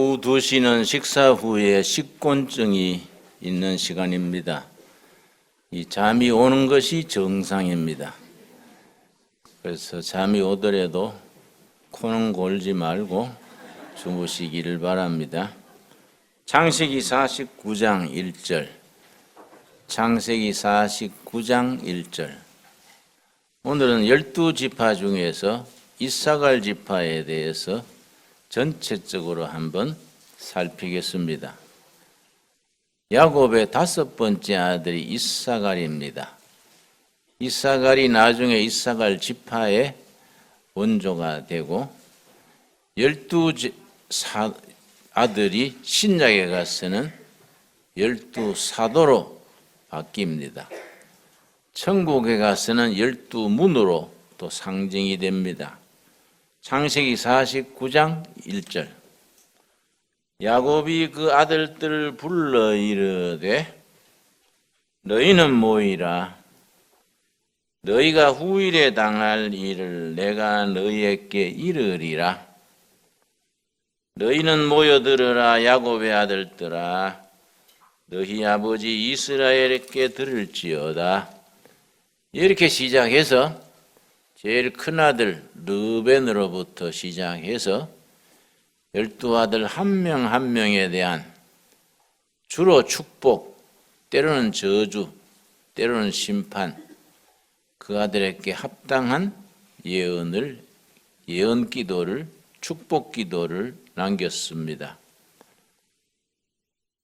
오후 2시는 식사 후에 식곤증이 있는 시간입니다. 이 잠이 오는 것이 정상입니다. 그래서 잠이 오더라도 코는 골지 말고 주무시기를 바랍니다. 창세기 49장 1절. 창세기 49장 1절. 오늘은 12지파 중에서 이사갈 지파에 대해서 전체적으로 한번 살피겠습니다. 야곱의 5번째 아들이 이사갈입니다. 이사갈이 나중에 이사갈 지파의 원조가 되고 12 아들이 신약에 가서는 12사도로 바뀝니다. 천국에 가서는 12문으로 또 상징이 됩니다. 창세기 49장 1절. 야곱이 그 아들들을 불러 이르되 너희는 모이라. 너희가 후일에 당할 일을 내가 너희에게 이르리라. 너희는 모여들으라. 야곱의 아들들아, 너희 아버지 이스라엘에게 들을지어다. 이렇게 시작해서 제일 큰 아들 르벤으로부터 시작해서 12아들 한 명 한 명에 대한 주로 축복, 때로는 저주, 때로는 심판, 그 아들에게 합당한 예언 기도를, 축복 기도를 남겼습니다.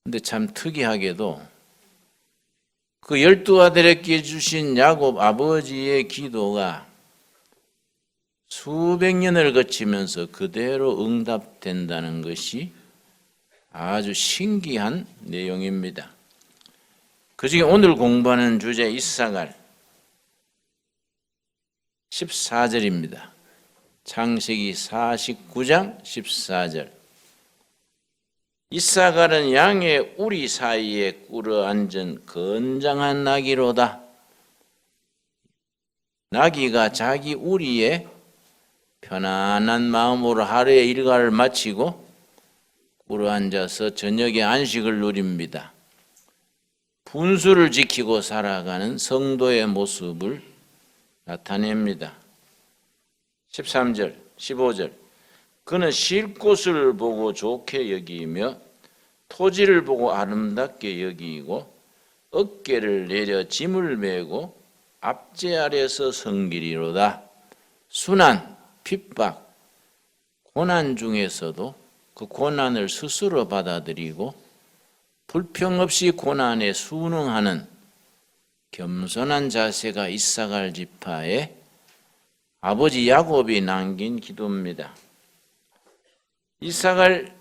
근데 참 특이하게도 그 12아들에게 주신 야곱 아버지의 기도가 수백 년을 거치면서 그대로 응답된다는 것이 아주 신기한 내용입니다. 그중에 오늘 공부하는 주제 이사갈 14절입니다. 창세기 49장 14절. 이사갈은 양의 우리 사이에 꿇어 앉은 건장한 나귀로다. 나귀가 자기 우리에 편안한 마음으로 하루의 일과를 마치고 꿇어 앉아서 저녁에 안식을 누립니다. 분수를 지키고 살아가는 성도의 모습을 나타냅니다. 13절, 15절. 그는 쉴 곳을 보고 좋게 여기며 토지를 보고 아름답게 여기고 어깨를 내려 짐을 메고 앞제 아래서 성기리로다. 순환, 핍박, 고난 중에서도 그 고난을 스스로 받아들이고 불평 없이 고난에 순응하는 겸손한 자세가 이사갈 지파의 아버지 야곱이 남긴 기도입니다. 이사갈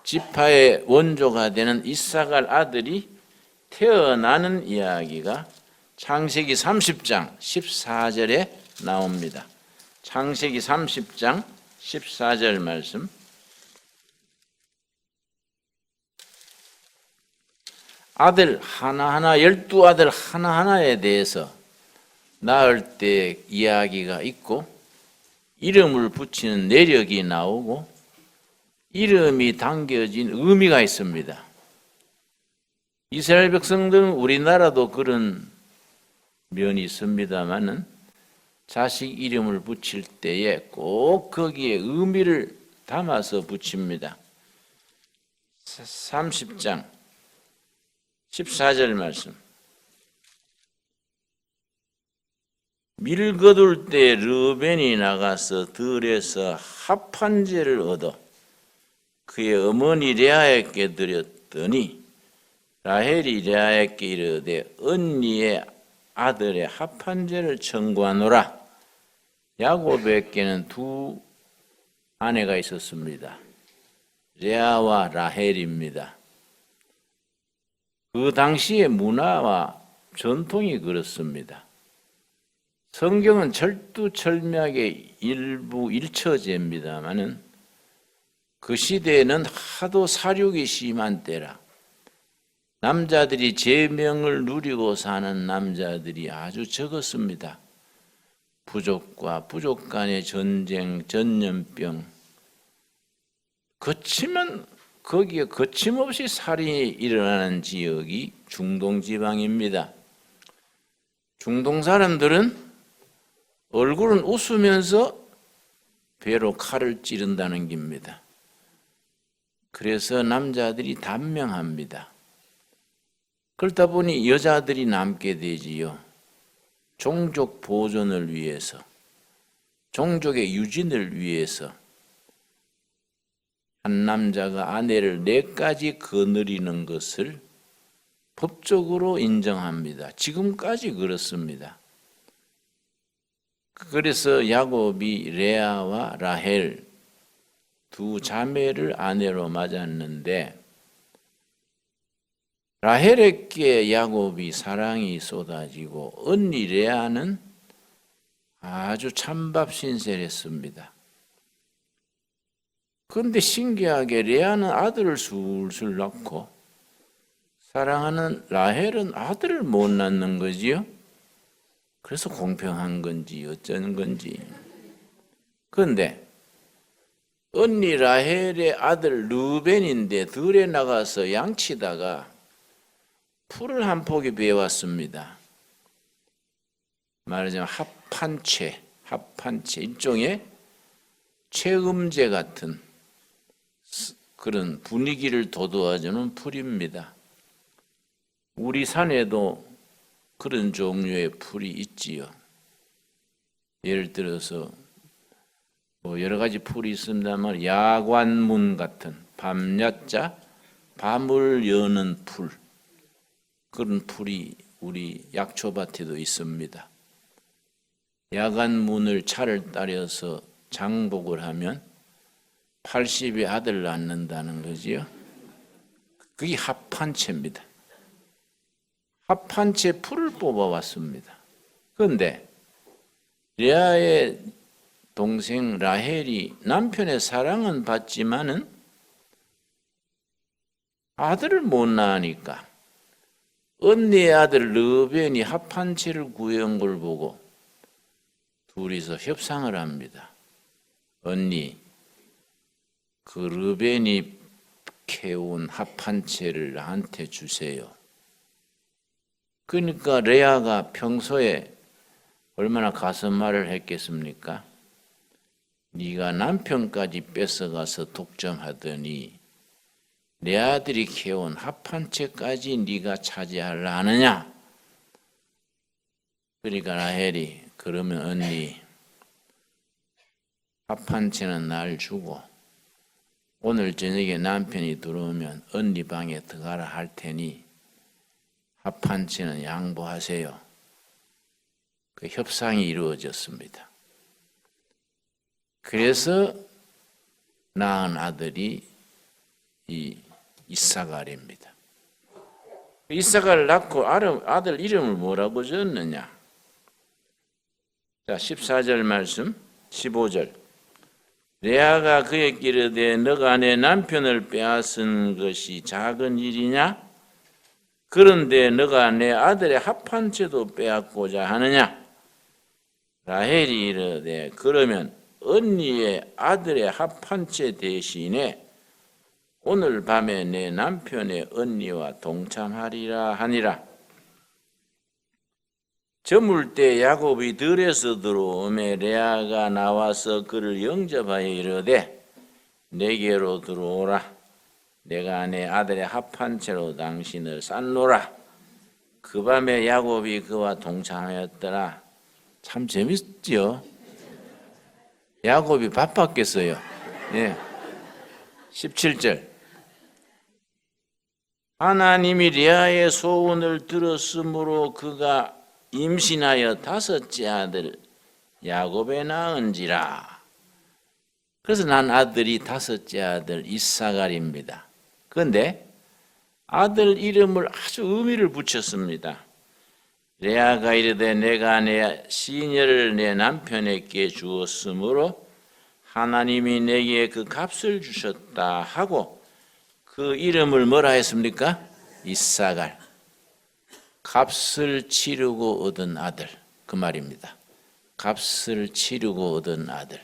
지파의 원조가 되는 이사갈 아들이 태어나는 이야기가 창세기 30장 14절에 나옵니다. 창세기 30장 14절 말씀. 아들 하나하나 12아들 하나하나에 대해서 낳을 때 이야기가 있고 이름을 붙이는 내력이 나오고 이름이 담겨진 의미가 있습니다. 이스라엘 백성들은 우리나라도 그런 면이 있습니다만은 자식 이름을 붙일 때에 꼭 거기에 의미를 담아서 붙입니다. 30장 14절 말씀. 밀 거둘 때 르벤이 나가서 들에서 합판제를 얻어 그의 어머니 레아에게 드렸더니 라헬이 레아에게 이르되 언니의 아들의 합판제를 청구하노라. 야곱에게는 두 아내가 있었습니다. 레아와 라헬입니다. 그 당시의 문화와 전통이 그렇습니다. 성경은 철두철미하게 일부 일처제입니다마는 그 시대에는 하도 사륙이 심한 때라 남자들이 제명을 누리고 사는 남자들이 아주 적었습니다. 부족과 부족 간의 전쟁, 전염병, 그치만 거기에 거침없이 살인이 일어나는 지역이 중동 지방입니다. 중동 사람들은 얼굴은 웃으면서 배로 칼을 찌른다는 겁니다. 그래서 남자들이 단명합니다. 그러다 보니 여자들이 남게 되지요. 종족 보존을 위해서, 종족의 유진을 위해서 한 남자가 아내를 4가지 거느리는 것을 법적으로 인정합니다. 지금까지 그렇습니다. 그래서 야곱이 레아와 라헬 두 자매를 아내로 맞았는데 라헬에게 야곱이 사랑이 쏟아지고 언니 레아는 아주 찬밥 신세했습니다. 그런데 신기하게 레아는 아들을 술술 낳고 사랑하는 라헬은 아들을 못 낳는 거지요. 그래서 공평한 건지 어쩌는 건지. 그런데 언니 라헬의 아들 르벤인데 들에 나가서 양치다가 풀을 한 포기 베어왔습니다. 말하자면 합판채, 일종의 체음제 같은 그런 분위기를 돋워주는 풀입니다. 우리 산에도 그런 종류의 풀이 있지요. 예를 들어서 여러 가지 풀이 있습니다만 야관문 같은 밤야자 밤을 여는 풀, 그런 풀이 우리 약초밭에도 있습니다. 야간문을 차를 따려서 장복을 하면 80의 아들 낳는다는 거지요. 그게 합판채입니다. 합판채 풀을 뽑아왔습니다. 그런데 레아의 동생 라헬이 남편의 사랑은 받지만은 아들을 못 낳으니까 언니의 아들 르벤이 합판채를 구해온 걸 보고 둘이서 협상을 합니다. 언니, 그 르벤이 캐온 합판채를 나한테 주세요. 그러니까 레아가 평소에 얼마나 가슴말을 했겠습니까? 네가 남편까지 뺏어가서 독점하더니 내 아들이 캐온 합판채까지 네가 차지하려 하느냐? 그러니까 라헬이 그러면 언니 합판채는 날 주고 오늘 저녁에 남편이 들어오면 언니 방에 들어가라 할 테니 합판채는 양보하세요. 그 협상이 이루어졌습니다. 그래서 낳은 아들이 이 이사갈입니다. 이사갈을 낳고 아들 이름을 뭐라고 지었느냐? 자, 14절 말씀, 15절. 레아가 그에게 이르되 너가 내 남편을 빼앗은 것이 작은 일이냐? 그런데 너가 내 아들의 합판채도 빼앗고자 하느냐? 라헬이 이르되 그러면 언니의 아들의 합판채 대신에 오늘 밤에 내 남편의 언니와 동참하리라 하니라. 저물 때 야곱이 들에서 들어오매 레아가 나와서 그를 영접하여 이르되 내게로 들어오라. 내가 내 아들의 합판채로 당신을 쌌노라. 그 밤에 야곱이 그와 동참하였더라. 참 재밌죠? 야곱이 바빴겠어요. 예. 17절. 하나님이 레아의 소원을 들었으므로 그가 임신하여 5째 아들 야곱에 낳은지라. 그래서 난 아들이 5째 아들 이사갈입니다. 그런데 아들 이름을 아주 의미를 붙였습니다. 레아가 이르되 내가 내 시녀를 내 남편에게 주었으므로 하나님이 내게 그 값을 주셨다 하고 그 이름을 뭐라 했습니까? 이사갈. 값을 치르고 얻은 아들, 그 말입니다. 값을 치르고 얻은 아들,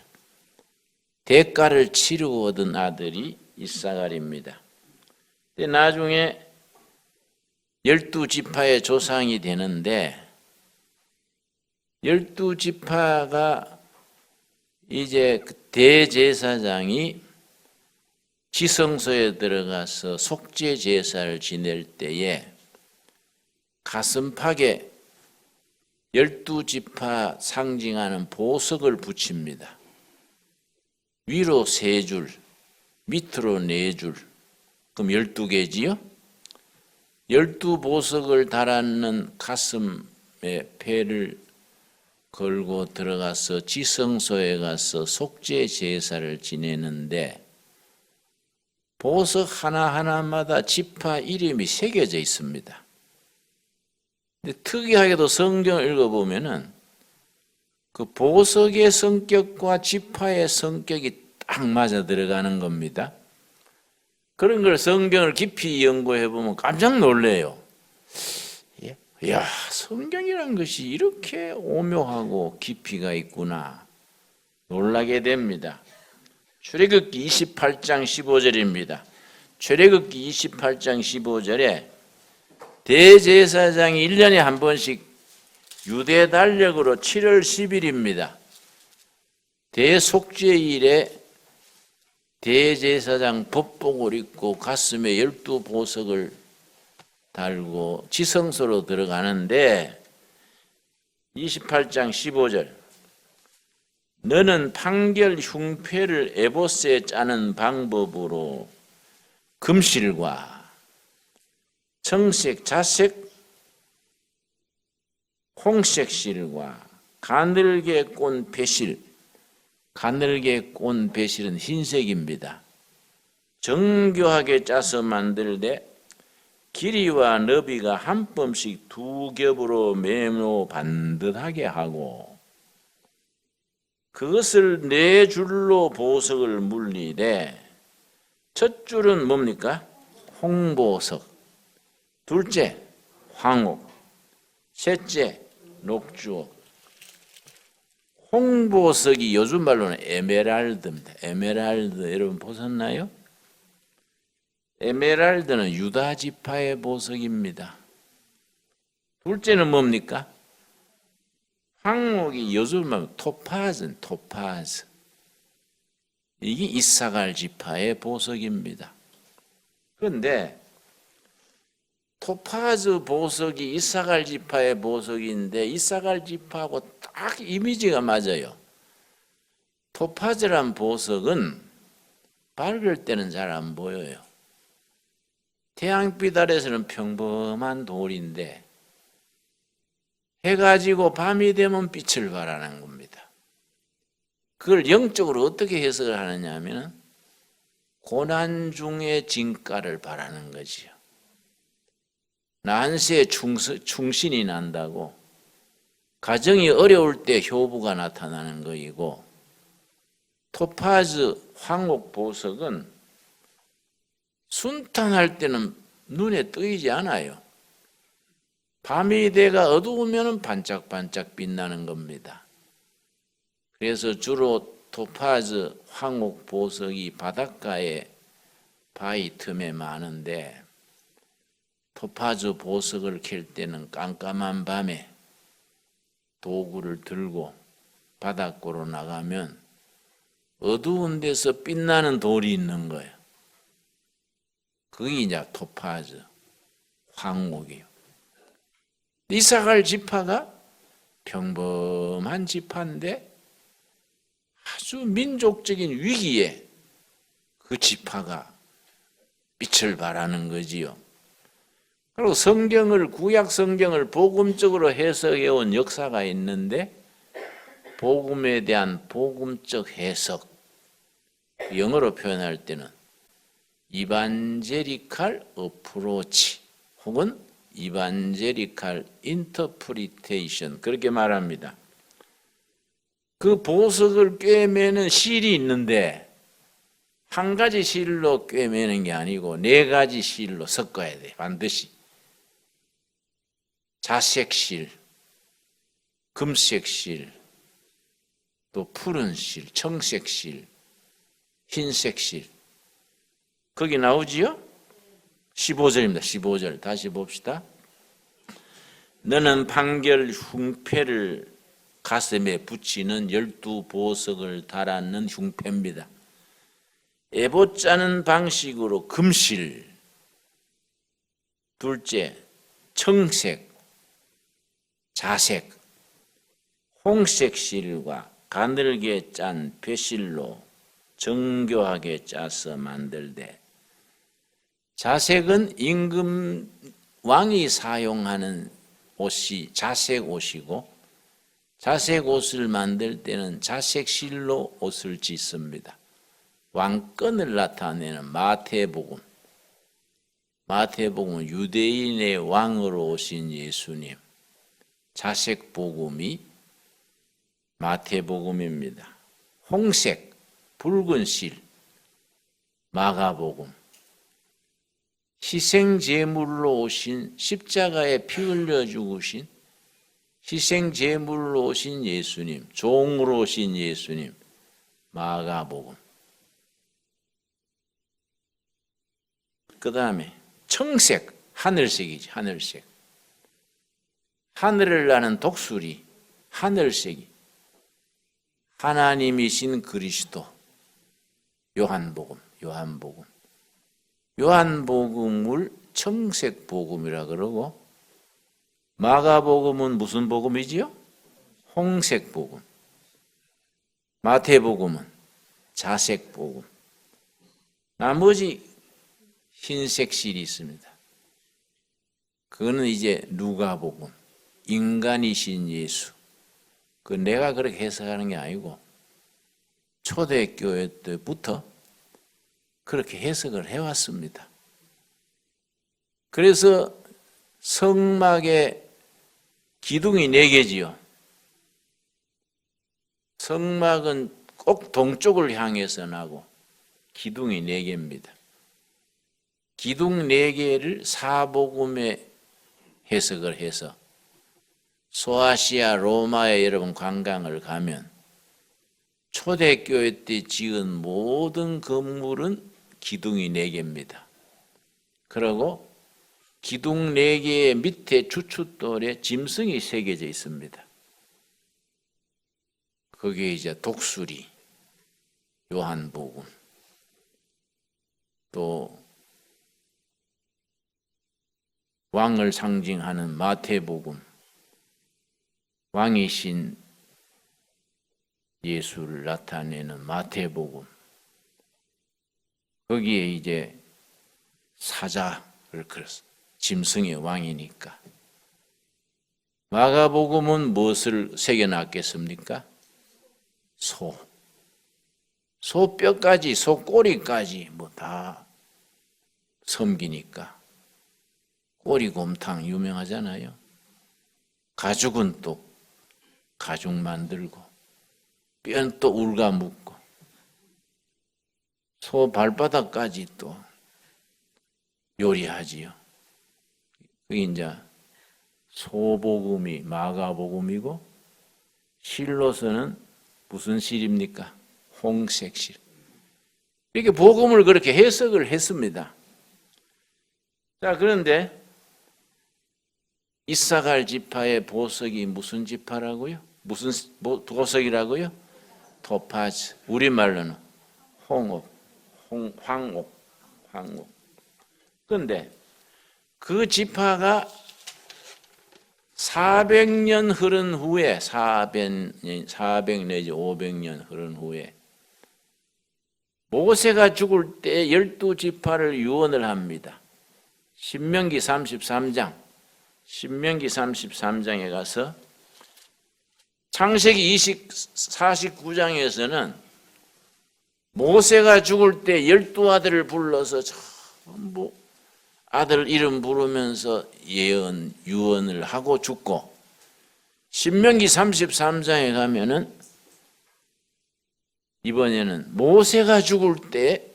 대가를 치르고 얻은 아들이 이사갈입니다. 근데 나중에 12지파의 조상이 되는데 12지파가 이제 대제사장이 지성소에 들어가서 속죄 제사를 지낼 때에 가슴팍에 12지파 상징하는 보석을 붙입니다. 위로 3줄, 밑으로 4줄, 그럼 12개지요? 12보석을 달았는 가슴에 배를 걸고 들어가서 지성소에 가서 속죄 제사를 지내는데 보석 하나하나마다 지파 이름이 새겨져 있습니다. 근데 특이하게도 성경을 읽어보면은 그 보석의 성격과 지파의 성격이 딱 맞아 들어가는 겁니다. 그런 걸 성경을 깊이 연구해 보면 깜짝 놀래요. 야, 성경이란 것이 이렇게 오묘하고 깊이가 있구나 놀라게 됩니다. 출애굽기 28장 15절입니다. 출애굽기 28장 15절에 대제사장이 1년에 한 번씩 유대 달력으로 7월 10일입니다. 대속죄일에 대제사장 법복을 입고 가슴에 12보석을 달고 지성소로 들어가는데 28장 15절 너는 판결 흉패를 에봇에 짜는 방법으로 금실과 청색, 자색, 홍색 실과 가늘게 꼰 배실, 가늘게 꼰 배실은 흰색입니다. 정교하게 짜서 만들되 길이와 너비가 한 뼘씩 2겹으로 매너 반듯하게 하고 그것을 4줄로 보석을 물리되 첫 줄은 뭡니까? 홍보석, 둘째 황옥, 셋째 녹주옥. 홍보석이 요즘 말로는 에메랄드입니다. 에메랄드 여러분 보셨나요? 에메랄드는 유다 지파의 보석입니다. 둘째는 뭡니까? 황옥이 요즘 말로 토파즈는 토파즈. 이게 이사갈 지파의 보석입니다. 그런데 토파즈 보석이 이사갈 지파의 보석인데 이사갈 지파하고 딱 이미지가 맞아요. 토파즈란 보석은 밝을 때는 잘 안 보여요. 태양빛 아래서는 평범한 돌인데 해가 지고 밤이 되면 빛을 발하는 겁니다. 그걸 영적으로 어떻게 해석을 하느냐 하면 고난 중에 진가를 바라는 거지요. 난세에 충신이 난다고 가정이 어려울 때 효부가 나타나는 것이고 토파즈 황옥 보석은 순탄할 때는 눈에 뜨이지 않아요. 밤이 돼가 어두우면 반짝반짝 빛나는 겁니다. 그래서 주로 토파즈 황옥 보석이 바닷가에 바위 틈에 많은데 토파즈 보석을 캘 때는 깜깜한 밤에 도구를 들고 바닷가로 나가면 어두운 데서 빛나는 돌이 있는 거예요. 그게 이제 토파즈, 황옥이요. 이사갈 지파가 평범한 지파인데 아주 민족적인 위기에 그 지파가 빛을 발하는 거지요. 그리고 성경을 구약 성경을 복음적으로 해석해 온 역사가 있는데 복음에 대한 복음적 해석 영어로 표현할 때는 이반제리칼 어프로치 혹은 이반제리칼 인터프리테이션 그렇게 말합니다. 그 보석을 꿰매는 실이 있는데 한 가지 실로 꿰매는 게 아니고 4가지 실로 섞어야 돼. 반드시. 자색실, 금색실, 또 푸른실, 청색실, 흰색실. 거기 나오지요? 15절입니다. 15절 다시 봅시다. 너는 판결 흉패를 가슴에 붙이는 12보석을 달았는 흉패입니다. 에봇 짜는 방식으로 금실, 둘째 청색, 자색, 홍색 실과 가늘게 짠 배실로 정교하게 짜서 만들되, 자색은 임금 왕이 사용하는 옷이 자색 옷이고, 자색 옷을 만들 때는 자색 실로 옷을 짓습니다. 왕권을 나타내는 마태복음, 마태복음은 유대인의 왕으로 오신 예수님, 자색 복음이 마태복음입니다. 홍색, 붉은 실, 마가복음, 희생제물로 오신, 십자가에 피 흘려 죽으신 희생제물로 오신 예수님, 종으로 오신 예수님, 마가복음. 그 다음에 청색, 하늘색이지, 하늘색. 하늘을 나는 독수리, 하늘색이 하나님이신 그리스도, 요한복음, 요한복음. 요한복음을 청색 복음이라 그러고, 마가복음은 무슨 복음이지요? 홍색 복음. 마태복음은 자색 복음. 나머지 흰색 실이 있습니다. 그거는 이제 누가복음, 인간이신 예수. 그 내가 그렇게 해석하는 게 아니고 초대교회 때부터 그렇게 해석을 해왔습니다. 그래서 성막에 기둥이 4개지요. 성막은 꼭 동쪽을 향해서 나고 기둥이 4개입니다. 기둥 4개를 사복음에 해석을 해서 소아시아 로마에 여러분 관광을 가면 초대교회 때 지은 모든 건물은 기둥이 4개입니다. 그리고 기둥 4개의 밑에 주춧돌에 짐승이 새겨져 있습니다. 그게 이제 독수리, 요한복음, 또 왕을 상징하는 마태복음, 왕이신 예수를 나타내는 마태복음, 거기에 이제 사자를 그렸어요. 짐승의 왕이니까. 마가복음은 무엇을 새겨놨겠습니까? 소. 소뼈까지, 소꼬리까지 뭐 다 섬기니까. 꼬리곰탕 유명하잖아요. 가죽은 또 가죽 만들고, 뼈는 또 울가 묶고, 소 발바닥까지 또 요리하지요. 그게 이제 소복음이 마가복음이고, 실로서는 무슨 실입니까? 홍색 실. 이렇게 복음을 그렇게 해석을 했습니다. 자, 그런데 이사갈 지파의 보석이 무슨 지파라고요? 무슨 보석이라고요? 토파즈. 우리말로는 황옥. 그런데 그 지파가 400년 흐른 후에, 400 내지 500년 흐른 후에 모세가 죽을 때 12지파를 유언을 합니다. 신명기 33장에 가서 창세기 49장에서는 모세가 죽을 때 12아들을 불러서 전부 아들 이름 부르면서 유언을 하고 죽고, 신명기 33장에 가면은 이번에는 모세가 죽을 때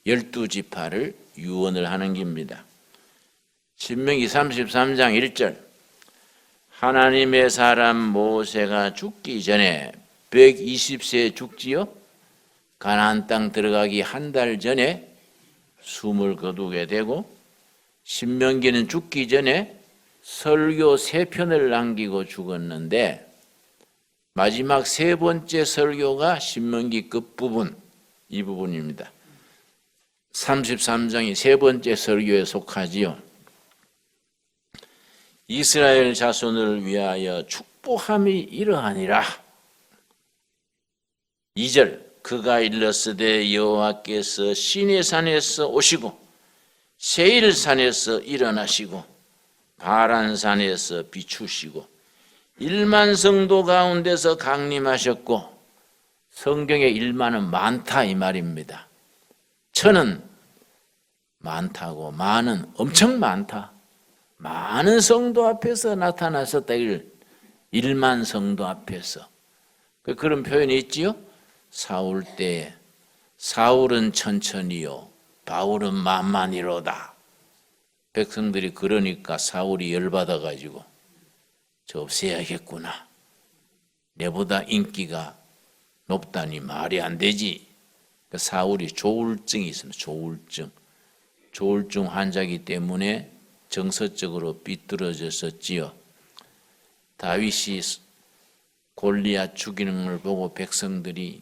12지파를 유언을 하는 겁니다. 신명기 33장 1절, 하나님의 사람 모세가 죽기 전에 120세에 죽지요. 가나안 땅 들어가기 한 달 전에 숨을 거두게 되고 신명기는 죽기 전에 설교 3편을 남기고 죽었는데 마지막 3번째 설교가 신명기 끝부분, 이 부분입니다. 33장이 3번째 설교에 속하지요. 이스라엘 자손을 위하여 축복함이 이러하니라. 2절, 그가 일렀으되 여호와께서 시내산에서 오시고 세일산에서 일어나시고 바란산에서 비추시고 1만 성도 가운데서 강림하셨고, 성경에 1만은 많다 이 말입니다. 천은 많다고 만은 엄청 많다. 많은 성도 앞에서 나타나셨다. 1만 성도 앞에서. 그런 표현이 있지요. 사울 때에 사울은 천천히요 바울은 만만이로다. 백성들이 그러니까 사울이 열받아가지고 저 없애야겠구나. 내보다 인기가 높다니 말이 안 되지. 사울이 조울증이 있습니다. 조울증 환자이기 때문에 정서적으로 삐뚤어졌었지요. 다윗이 골리앗 죽이는 걸 보고 백성들이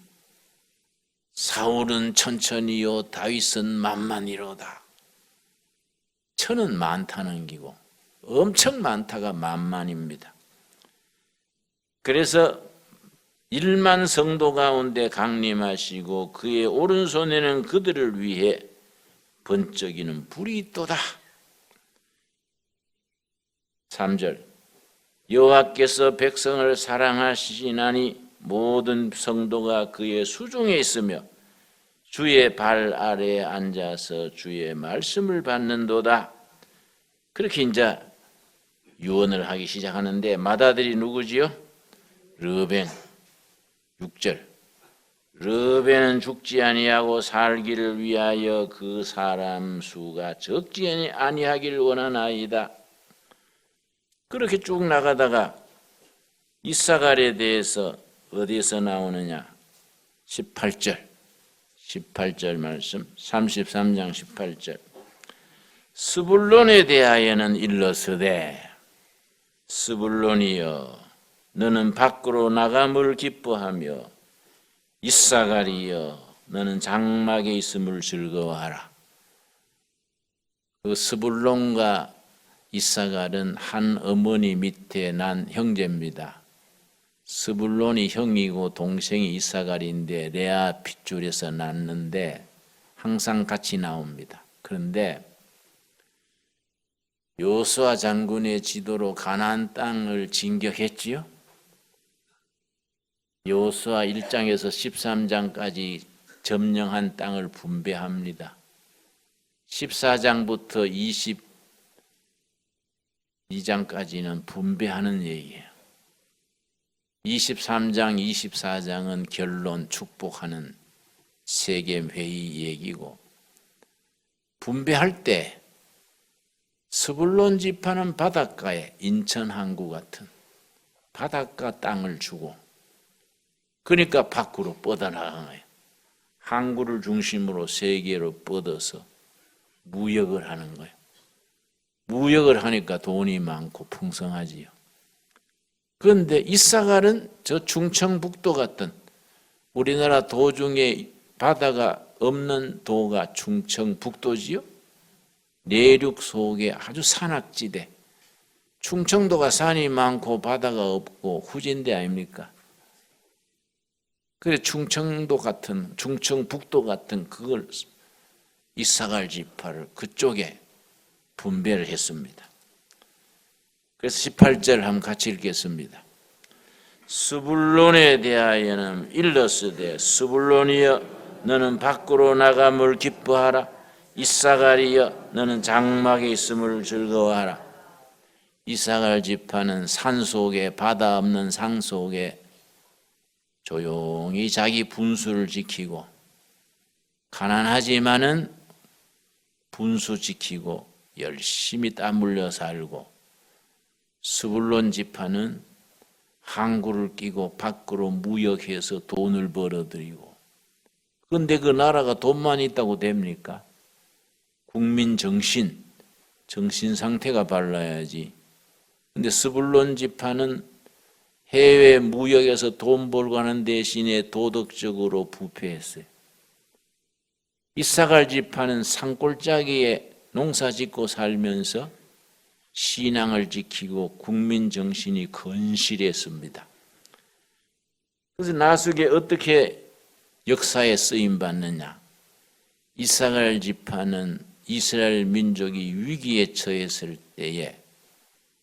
사울은 천천히요 다윗은 만만이로다. 천은 많다는 기고 엄청 많다가 만만입니다. 그래서 1만 성도 가운데 강림하시고 그의 오른손에는 그들을 위해 번쩍이는 불이 있도다. 3절, 여호와께서 백성을 사랑하시나니 모든 성도가 그의 수중에 있으며 주의 발 아래에 앉아서 주의 말씀을 받는도다. 그렇게 이제 유언을 하기 시작하는데 맏아들이 누구지요? 르벤. 6절, 르벤은 죽지 아니하고 살기를 위하여 그 사람 수가 적지 아니하기를 원하나이다. 그렇게 쭉 나가다가 이사갈에 대해서 어디에서 나오느냐? 18절 말씀, 33장 18절. 스불론에 대하여는 일러스되 스불론이여 너는 밖으로 나감을 기뻐하며 이사갈이여 너는 장막에 있음을 즐거워하라. 그 스불론과 이사갈은 한 어머니 밑에 난 형제입니다. 스불론이 형이고 동생이 이사갈인데 레아 핏줄에서 낳는데 항상 같이 나옵니다. 그런데 여호수아 장군의 지도로 가나안 땅을 진격했지요. 여호수아 1장에서 13장까지 점령한 땅을 분배합니다. 14장부터 22장까지는 분배하는 얘기예요. 23장, 24장은 결론, 축복하는 세겜회의 얘기고, 분배할 때 스불론 지파는 바닷가에 인천 항구 같은 바닷가 땅을 주고, 그러니까 밖으로 뻗어나간 거예요. 항구를 중심으로 세계로 뻗어서 무역을 하는 거예요. 무역을 하니까 돈이 많고 풍성하지요. 그런데 이사갈은 저 충청북도 같은 우리나라 도 중에 바다가 없는 도가 충청북도지요. 내륙 속에 아주 산악지대. 충청도가 산이 많고 바다가 없고 후진대 아닙니까? 그래 충청도 같은 충청북도 같은 그걸 이사갈 지파를 그쪽에 분배를 했습니다. 그래서 18절 한번 같이 읽겠습니다. 스불론에 대하여는 일러스되 스불론이여 너는 밖으로 나감을 기뻐하라. 이사갈이여 너는 장막에 있음을 즐거워하라. 이사갈 지파는 산속에 바다 없는 상속에 조용히 자기 분수를 지키고 가난하지만은 분수 지키고 열심히 땀 흘려 살고, 스불론 지파는 항구를 끼고 밖으로 무역해서 돈을 벌어들이고. 그런데 그 나라가 돈만 있다고 됩니까? 국민 정신, 정신 상태가 발라야지. 근데 스불론 지파는 해외 무역에서 돈 벌고 하는 대신에 도덕적으로 부패했어요. 이사갈 지파는 산골짜기에 농사 짓고 살면서 신앙을 지키고 국민 정신이 건실했습니다. 그래서 나중에 어떻게 역사에 쓰임 받느냐? 이사갈 지파는 이스라엘 민족이 위기에 처했을 때에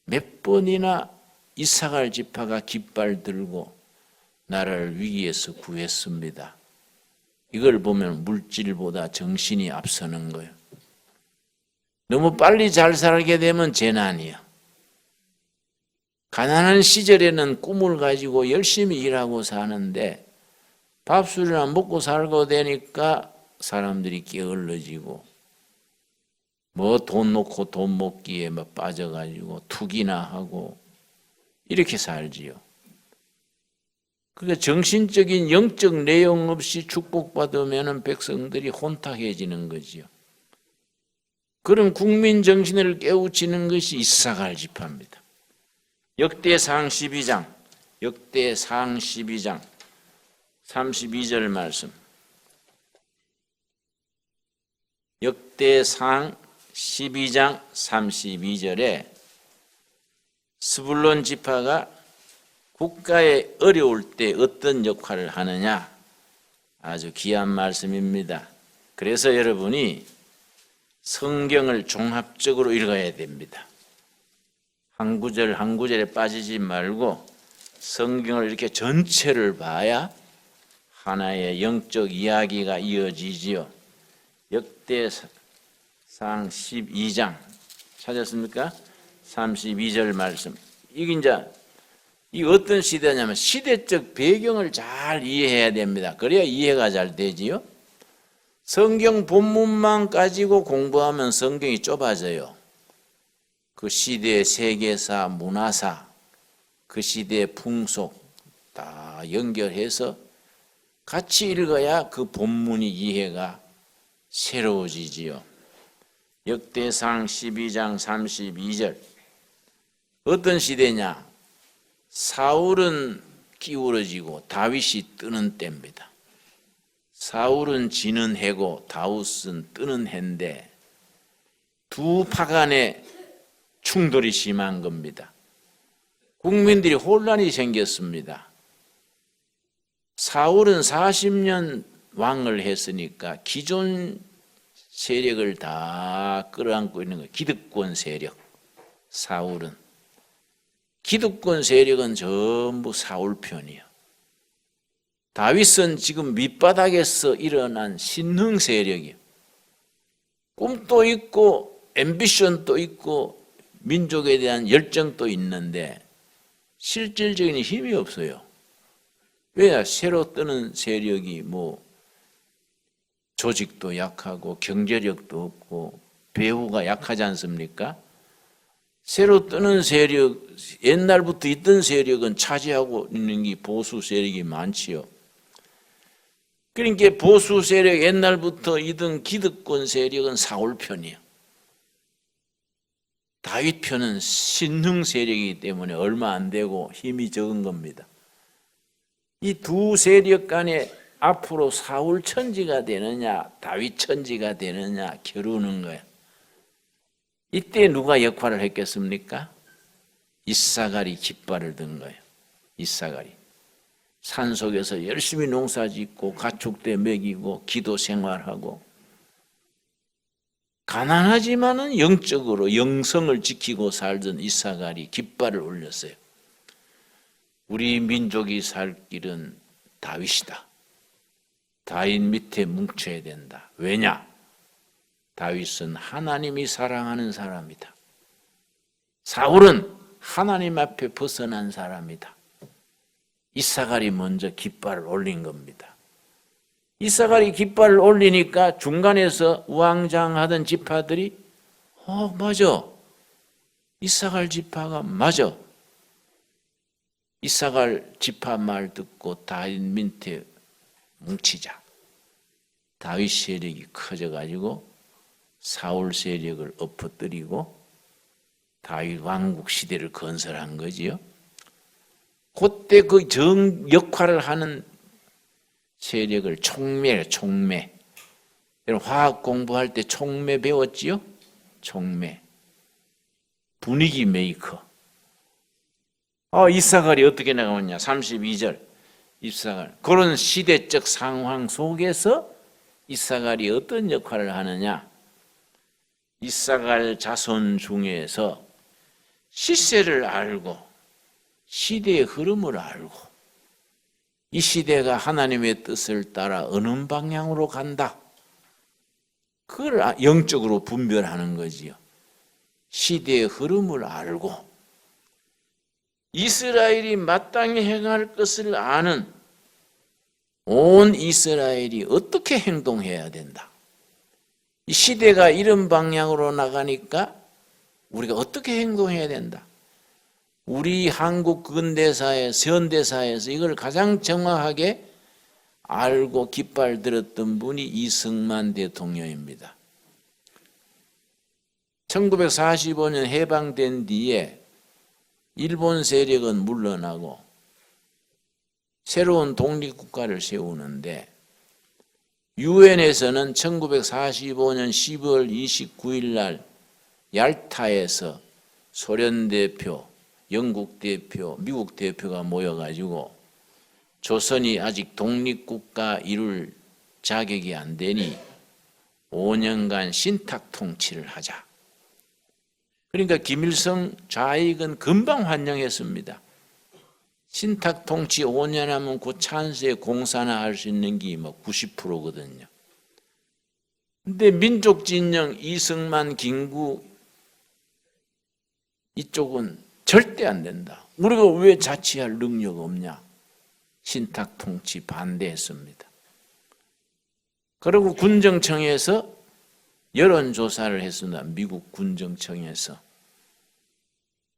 몇 번이나 이사갈 지파가 깃발 들고 나라를 위기에서 구했습니다. 이걸 보면 물질보다 정신이 앞서는 거예요. 너무 빨리 잘 살게 되면 재난이야. 가난한 시절에는 꿈을 가지고 열심히 일하고 사는데 밥술이나 먹고 살고 되니까 사람들이 게을러지고 뭐 돈 놓고 돈 먹기에 막 빠져가지고 투기나 하고 이렇게 살지요. 그러니까 정신적인 영적 내용 없이 축복받으면 백성들이 혼탁해지는 거지요. 그런 국민 정신을 깨우치는 것이 이사갈 지파입니다. 역대상 12장 32절 말씀. 역대상 12장 32절에 스불론 지파가 국가에 어려울 때 어떤 역할을 하느냐, 아주 귀한 말씀입니다. 그래서 여러분이 성경을 종합적으로 읽어야 됩니다. 한 구절 한 구절에 빠지지 말고 성경을 이렇게 전체를 봐야 하나의 영적 이야기가 이어지지요. 역대상 12장 찾았습니까? 32절 말씀. 이게 이제 이 어떤 시대냐면 시대적 배경을 잘 이해해야 됩니다. 그래야 이해가 잘 되지요. 성경 본문만 가지고 공부하면 성경이 좁아져요. 그 시대의 세계사, 문화사, 그 시대의 풍속 다 연결해서 같이 읽어야 그 본문이 이해가 새로워지지요. 역대상 12장 32절. 어떤 시대냐? 사울은 기울어지고 다윗이 뜨는 때입니다. 사울은 지는 해고 다윗은 뜨는 해인데 두 파 간의 충돌이 심한 겁니다. 국민들이 혼란이 생겼습니다. 사울은 40년 왕을 했으니까 기존 세력을 다 끌어안고 있는 거예요. 기득권 세력. 사울은. 기득권 세력은 전부 사울 편이에요. 다윗은 지금 밑바닥에서 일어난 신흥 세력이에요. 꿈도 있고 앰비션도 있고 민족에 대한 열정도 있는데 실질적인 힘이 없어요. 왜? 새로 뜨는 세력이 뭐 조직도 약하고 경제력도 없고 배후가 약하지 않습니까? 새로 뜨는 세력, 옛날부터 있던 세력은 차지하고 있는 게 보수 세력이 많지요. 그러니까 보수 세력, 옛날부터 있던 기득권 세력은 사울 편이에요. 다윗 편은 신흥 세력이기 때문에 얼마 안 되고 힘이 적은 겁니다. 이 두 세력 간에 앞으로 사울 천지가 되느냐 다윗 천지가 되느냐 겨루는 거예요. 이때 누가 역할을 했겠습니까? 이사갈이 깃발을 든 거예요. 이사갈이 산속에서 열심히 농사 짓고 가축대 먹이고 기도 생활하고 가난하지만은 영적으로 영성을 지키고 살던 이사갈이 깃발을 올렸어요. 우리 민족이 살 길은 다윗이다. 다윗 밑에 뭉쳐야 된다. 왜냐? 다윗은 하나님이 사랑하는 사람이다. 사울은 하나님 앞에 벗어난 사람이다. 이사갈이 먼저 깃발을 올린 겁니다. 이사갈이 깃발을 올리니까 중간에서 우왕좌왕하던 지파들이 맞아. 이사갈 지파가 맞아. 이사갈 지파 말 듣고 다윗 밑에 뭉치자. 다윗 세력이 커져가지고 사울 세력을 엎어뜨리고 다윗 왕국 시대를 건설한 거지요. 그때 그 역할을 하는 세력을 촉매. 여러분 화학 공부할 때 촉매 배웠지요? 촉매. 분위기 메이커. 이사갈이 어떻게 나오냐? 32절. 이사갈. 그런 시대적 상황 속에서 이사갈이 어떤 역할을 하느냐? 이사갈 자손 중에서 시세를 알고 시대의 흐름을 알고 이 시대가 하나님의 뜻을 따라 어느 방향으로 간다. 그걸 영적으로 분별하는 거지요. 시대의 흐름을 알고 이스라엘이 마땅히 행할 것을 아는 온 이스라엘이 어떻게 행동해야 된다. 이 시대가 이런 방향으로 나가니까 우리가 어떻게 행동해야 된다. 우리 한국 현대사에서 이걸 가장 정확하게 알고 깃발 들었던 분이 이승만 대통령입니다. 1945년 해방된 뒤에 일본 세력은 물러나고 새로운 독립국가를 세우는데 유엔에서는 1945년 12월 29일 날 얄타에서 소련 대표, 영국 대표, 미국 대표가 모여가지고 조선이 아직 독립국가 이룰 자격이 안 되니 5년간 신탁 통치를 하자. 그러니까 김일성 좌익은 금방 환영했습니다. 신탁 통치 5년 하면 그 찬스에 공사나 할 수 있는 게 90%거든요. 근데 민족 진영 이승만, 김구 이쪽은 절대 안 된다. 우리가 왜 자치할 능력 없냐? 신탁 통치 반대했습니다. 그리고 군정청에서 여론조사를 했습니다. 미국 군정청에서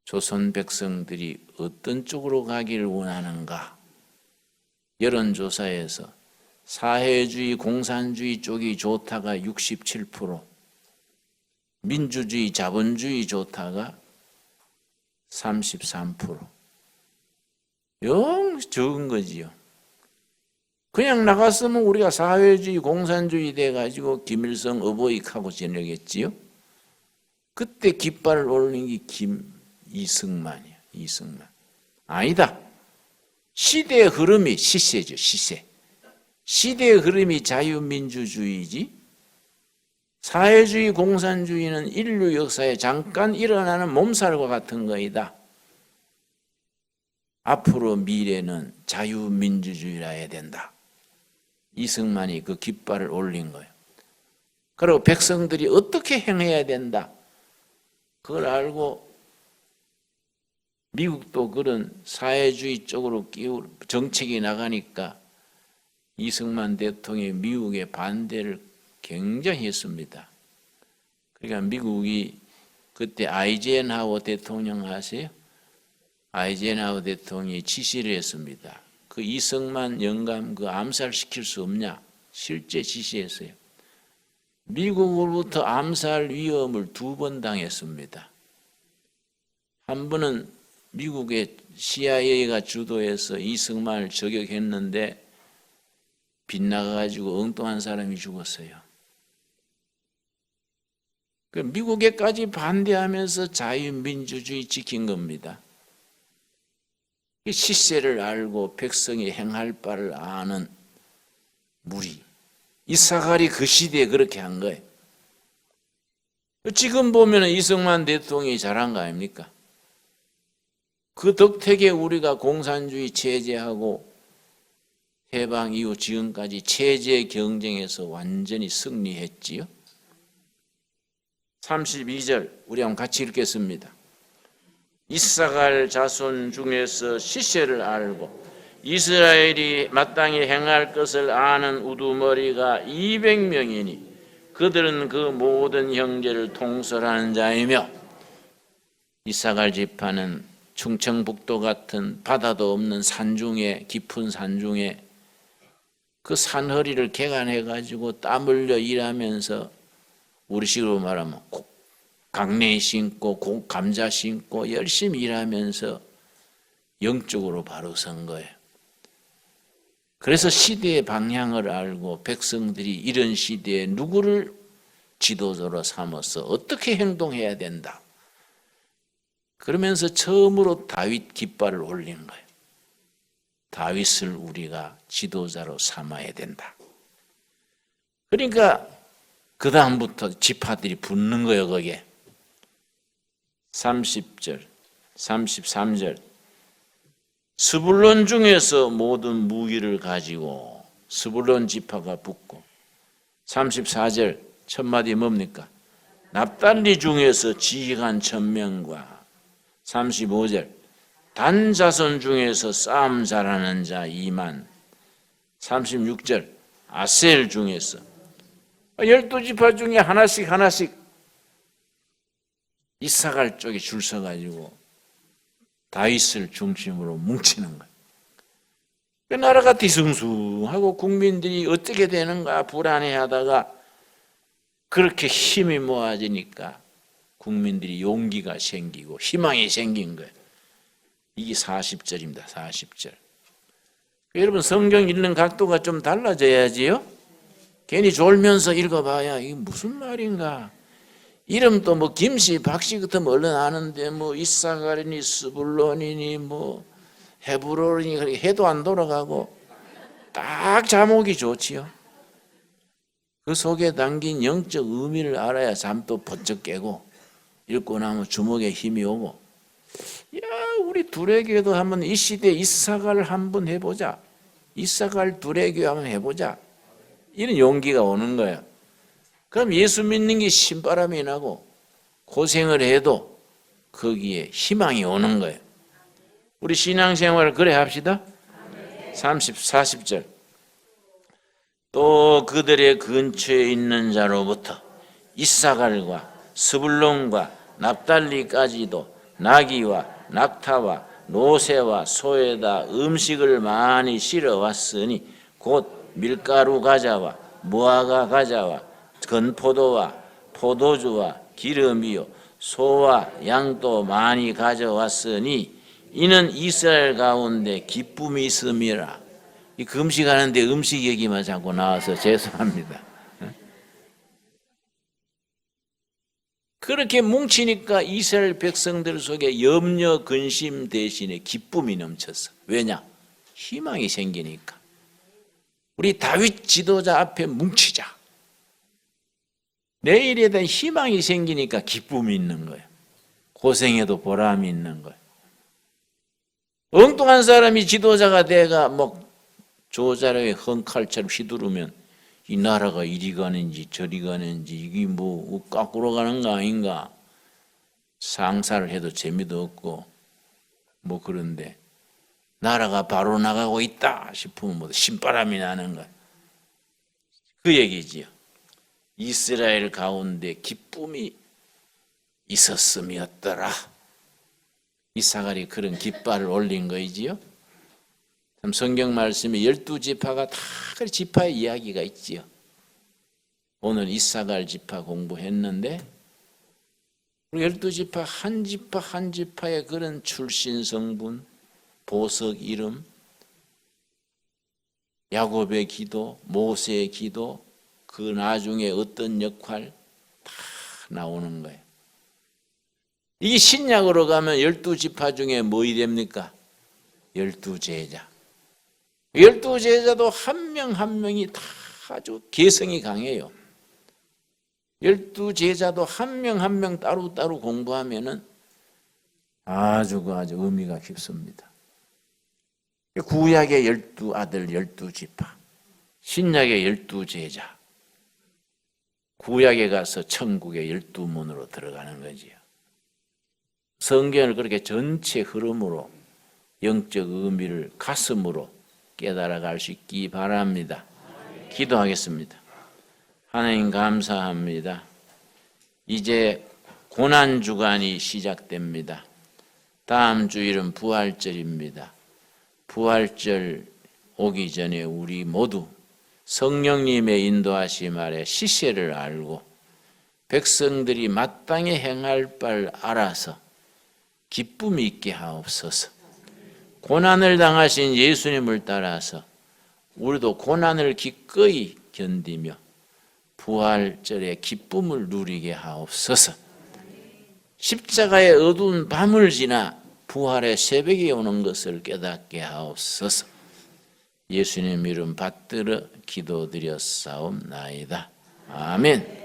조선 백성들이 어떤 쪽으로 가기를 원하는가? 여론조사에서 사회주의, 공산주의 쪽이 좋다가 67%, 민주주의, 자본주의 좋다가 33%. 영 적은 거지요. 그냥 나갔으면 우리가 사회주의, 공산주의 돼가지고 김일성 어버이하고 지내겠지요. 그때 깃발을 올린 게 이승만이야. 이승만. 아니다. 시대의 흐름이 시세죠. 시세. 시대의 흐름이 자유민주주의지. 사회주의, 공산주의는 인류 역사에 잠깐 일어나는 몸살과 같은 거이다. 앞으로 미래는 자유민주주의라 해야 된다. 이승만이 그 깃발을 올린 거예요. 그리고 백성들이 어떻게 행해야 된다. 그걸 알고 미국도 그런 사회주의 쪽으로 정책이 나가니까 이승만 대통령이 미국의 반대를 굉장히 했습니다. 그러니까 미국이 그때 아이젠하워 대통령 아세요? 아이젠하워 대통령이 지시를 했습니다. 그 이승만 영감 그 암살시킬 수 없냐? 실제 지시했어요. 미국으로부터 암살 위험을 2번 당했습니다. 한 번은 미국의 CIA가 주도해서 이승만을 저격했는데 빗나가가지고 엉뚱한 사람이 죽었어요. 그 미국에까지 반대하면서 자유민주주의 지킨 겁니다. 시세를 알고 백성이 행할 바를 아는 무리. 이사갈이 그 시대에 그렇게 한 거예요. 지금 보면 이승만 대통령이 잘한 거 아닙니까? 그 덕택에 우리가 공산주의 체제하고 해방 이후 지금까지 체제 경쟁에서 완전히 승리했지요. 32절 우리 한번 같이 읽겠습니다. 이사갈 자손 중에서 시세를 알고 이스라엘이 마땅히 행할 것을 아는 우두머리가 200명이니 그들은 그 모든 형제를 통솔하는 자이며 이사갈 지파는 충청북도 같은 바다도 없는 산중에 깊은 산중에 그 산허리를 개간해 가지고 땀 흘려 일하면서 우리식으로 말하면 강냉이 심고 감자 심고 열심히 일하면서 영적으로 바로 선 거예요. 그래서 시대의 방향을 알고 백성들이 이런 시대에 누구를 지도자로 삼아서 어떻게 행동해야 된다. 그러면서 처음으로 다윗 깃발을 올린 거예요. 다윗을 우리가 지도자로 삼아야 된다. 그러니까 그 다음부터 지파들이 붙는 거예요. 거기에 30절, 33절 스불론 중에서 모든 무기를 가지고 스불론 지파가 붙고 34절 첫 마디 뭡니까? 납달리 중에서 지휘관 1000명과 35절 단 자손 중에서 싸움 잘하는 자 2만 36절 아셀 중에서 12지파 중에 하나씩 이사갈 쪽에 줄 서가지고 다윗을 중심으로 뭉치는 거예요. 나라가 뒤숭숭하고 국민들이 어떻게 되는가 불안해하다가 그렇게 힘이 모아지니까 국민들이 용기가 생기고 희망이 생긴 거예요. 이게 40절입니다. 40절. 여러분 성경 읽는 각도가 좀 달라져야지요. 괜히 졸면서 읽어봐야 이게 무슨 말인가. 이름도 뭐 김씨, 박씨 같으면 얼른 아는데 뭐 이사가리니 스불론이니 뭐 헤브론이니 해도 안 돌아가고 딱 자목이 좋지요. 그 속에 담긴 영적 의미를 알아야 잠도 번쩍 깨고 읽고 나면 주먹에 힘이 오고 야 우리 두레교도 한번 이 시대에 이사갈 한번 해보자. 이사갈 두레교 한번 해보자. 이런 용기가 오는 거예요. 그럼 예수 믿는 게 신바람이 나고 고생을 해도 거기에 희망이 오는 거예요. 우리 신앙생활을 그래 합시다. 40절 또 그들의 근처에 있는 자로부터 이사갈과 스불론과 납달리까지도 나귀와 낙타와 노새와 소에다 음식을 많이 실어왔으니 곧 밀가루 가자와 무화과 가자와 건포도와 포도주와 기름이요 소와 양도 많이 가져왔으니 이는 이스라엘 가운데 기쁨이 있음이라. 이 금식하는데 음식 얘기만 자꾸 나와서 죄송합니다. 그렇게 뭉치니까 이스라엘 백성들 속에 염려 근심 대신에 기쁨이 넘쳤어. 왜냐? 희망이 생기니까. 우리 다윗 지도자 앞에 뭉치자. 내일에 대한 희망이 생기니까 기쁨이 있는 거예요. 고생해도 보람이 있는 거예요. 엉뚱한 사람이 지도자가 돼가 뭐 조자라에 헝칼처럼 휘두르면 이 나라가 이리 가는지 저리 가는지 이게 뭐 거꾸로 가는 거 아닌가 상사를 해도 재미도 없고 뭐 그런데 나라가 바로 나가고 있다 싶으면 뭐 신바람이 나는 거야. 그 얘기지요. 이스라엘 가운데 기쁨이 있었음이었더라. 이사갈이 그런 깃발을 올린 거이지요. 참 성경 말씀에 12지파가 다 그 지파의 이야기가 있지요. 오늘 이사갈 지파 공부했는데 12지파 한 지파 한 지파의 그런 출신 성분, 보석 이름, 야곱의 기도, 모세의 기도, 그 나중에 어떤 역할 다 나오는 거예요. 이게 신약으로 가면 12지파 중에 뭐이 됩니까? 12제자. 12제자도 한 명 한 명이 다 아주 개성이 강해요. 12제자도 한 명 한 명 따로따로 공부하면은 아주 의미가 깊습니다. 구약의 12아들 12지파, 신약의 12제자, 구약에 가서 천국의 12문으로 들어가는 거지요. 성경을 그렇게 전체 흐름으로 영적 의미를 가슴으로 깨달아갈 수 있기 바랍니다. 기도하겠습니다. 하나님 감사합니다. 이제 고난주간이 시작됩니다. 다음 주일은 부활절입니다. 부활절 오기 전에 우리 모두 성령님의 인도하심 아래 시세를 알고 백성들이 마땅히 행할 바를 알아서 기쁨이 있게 하옵소서. 고난을 당하신 예수님을 따라서 우리도 고난을 기꺼이 견디며 부활절의 기쁨을 누리게 하옵소서. 십자가의 어두운 밤을 지나 부활의 새벽이 오는 것을 깨닫게 하옵소서. 예수님 이름 받들어 기도드렸사옵나이다. 아멘.